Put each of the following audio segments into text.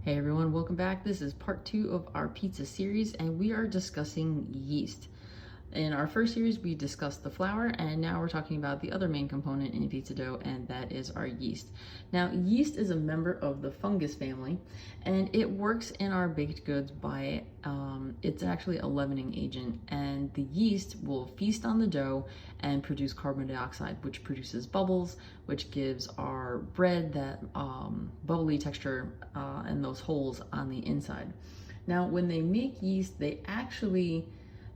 Hey everyone, welcome back. This is part 2 of our pizza series and we are discussing yeast. In our first series, we discussed the flour, and now we're talking about the other main component in pizza dough, and that is our yeast. Now, yeast is a member of the fungus family, and it works in our baked goods by, it's actually a leavening agent, and the yeast will feast on the dough and produce carbon dioxide, which produces bubbles, which gives our bread that bubbly texture and those holes on the inside. Now, when they make yeast, they actually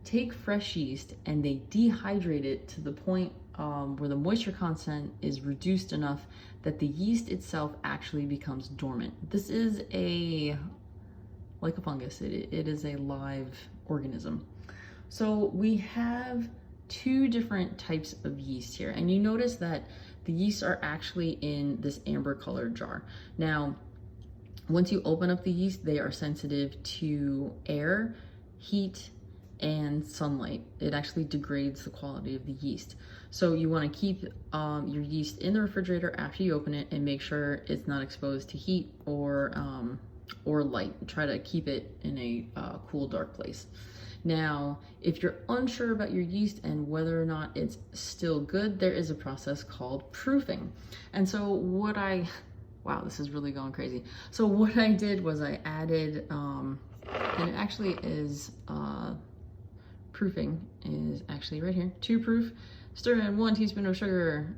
take fresh yeast and they dehydrate it to the point where the moisture content is reduced enough that the yeast itself actually becomes dormant. This is like a fungus. It is a live organism. So we have two different types of yeast here, and you notice that the yeasts are actually in this amber colored jar. Now, once you open up the yeast, they are sensitive to air, heat, and sunlight. It actually degrades the quality of the yeast. So you want to keep your yeast in the refrigerator after you open it and make sure it's not exposed to heat or light. Try to keep it in a cool, dark place. Now, if you're unsure about your yeast and whether or not it's still good, there is a process called proofing. And so wow, this is really going crazy. So what I did was I added, and it actually is, proofing is actually right here. 2 proof. Stir in 1 teaspoon of sugar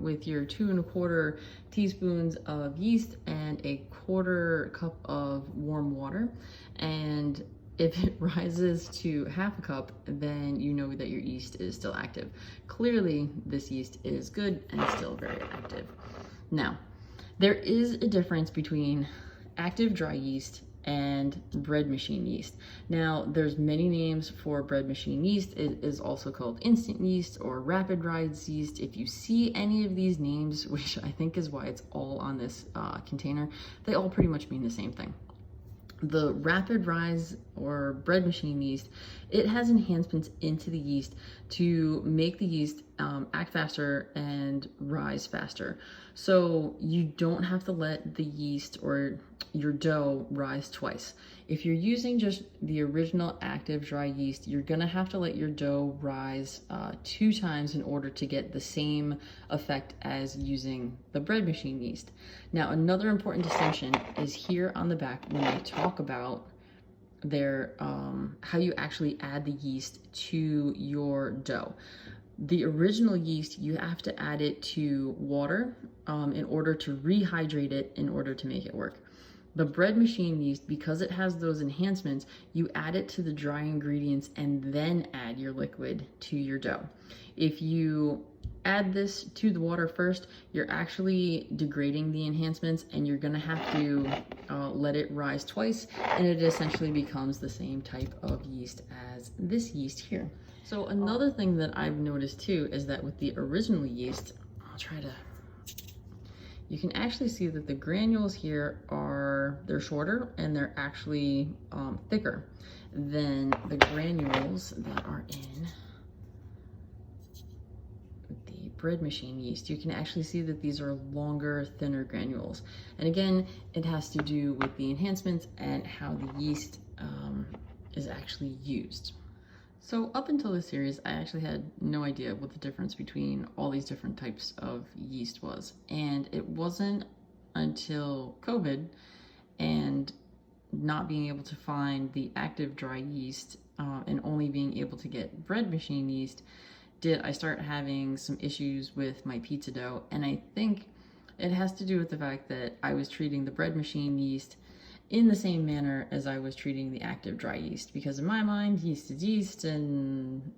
with your 2 1/4 teaspoons of yeast and a 1/4 cup of warm water. And if it rises to 1/2 cup, then you know that your yeast is still active. Clearly, this yeast is good and still very active. Now, there is a difference between active dry yeast and bread machine yeast. Now, there's many names for bread machine yeast. It is also called instant yeast or rapid rise yeast. If you see any of these names, which I think is why it's all on this container, they all pretty much mean the same thing. The rapid rise or bread machine yeast, it has enhancements into the yeast to make the yeast act faster and rise faster. So you don't have to let the yeast or your dough rise twice. If you're using just the original active dry yeast, you're gonna have to let your dough rise 2 times in order to get the same effect as using the bread machine yeast. Now, another important distinction is here on the back when they talk about their how you actually add the yeast to your dough. The original yeast, you have to add it to water in order to rehydrate it in order to make it work. The bread machine yeast, because it has those enhancements, you add it to the dry ingredients and then add your liquid to your dough. If you add this to the water first, you're actually degrading the enhancements and you're gonna have to let it rise twice, and it essentially becomes the same type of yeast as this yeast here. So another thing that I've noticed too is that with the original yeast, you can actually see that the granules here they're shorter and they're actually thicker than the granules that are in the bread machine yeast. You can actually see that these are longer, thinner granules. And again, it has to do with the enhancements and how the yeast is actually used. So up until this series, I actually had no idea what the difference between all these different types of yeast was. And it wasn't until COVID and not being able to find the active dry yeast and only being able to get bread machine yeast did I start having some issues with my pizza dough. And I think it has to do with the fact that I was treating the bread machine yeast in the same manner as I was treating the active dry yeast, because in my mind, yeast is yeast and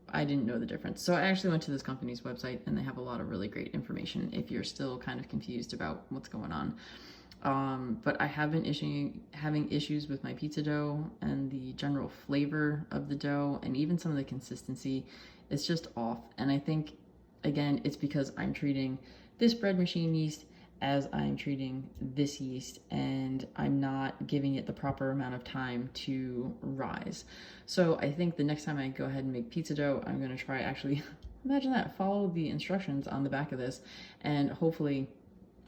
I didn't know the difference. So I actually went to this company's website and they have a lot of really great information if you're still kind of confused about what's going on. But I have been having issues with my pizza dough and the general flavor of the dough and even some of the consistency. It's just off. And I think, again, it's because I'm treating this bread machine yeast as I'm treating this yeast and I'm not giving it the proper amount of time to rise. So I think the next time I go ahead and make pizza dough, I'm gonna try actually, imagine that, follow the instructions on the back of this and hopefully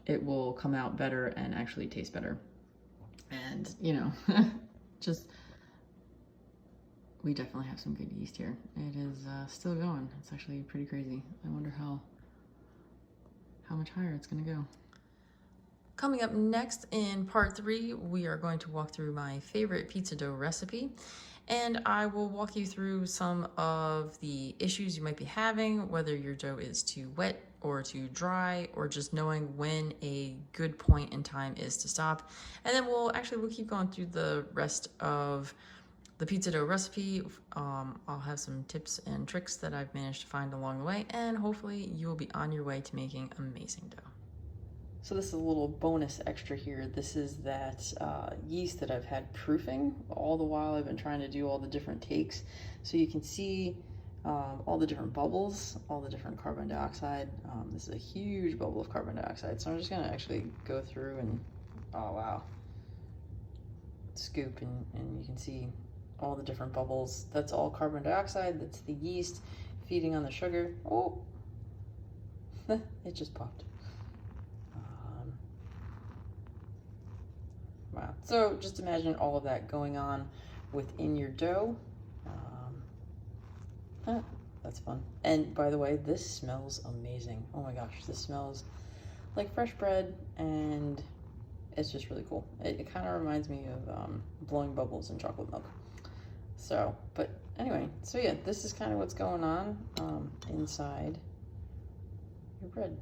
it will come out better and actually taste better. And, you know, just, we definitely have some good yeast here. It is still going. It's actually pretty crazy. I wonder how much higher it's gonna go. Coming up next in part 3, we are going to walk through my favorite pizza dough recipe, and I will walk you through some of the issues you might be having, whether your dough is too wet or too dry, or just knowing when a good point in time is to stop. And then we'll keep going through the rest of the pizza dough recipe. I'll have some tips and tricks that I've managed to find along the way, and hopefully you will be on your way to making amazing dough. So this is a little bonus extra here. This is that yeast that I've had proofing all the while I've been trying to do all the different takes. So you can see all the different bubbles, all the different carbon dioxide. This is a huge bubble of carbon dioxide. So I'm just gonna actually go through and, oh wow, scoop, and you can see all the different bubbles. That's all carbon dioxide. That's the yeast feeding on the sugar. Oh, it just popped. Wow. So just imagine all of that going on within your dough. That's fun. And by the way, this smells amazing. Oh my gosh, this smells like fresh bread, and it's just really cool. It kind of reminds me of blowing bubbles in chocolate milk. So, but anyway, so yeah, this is kind of what's going on inside your bread.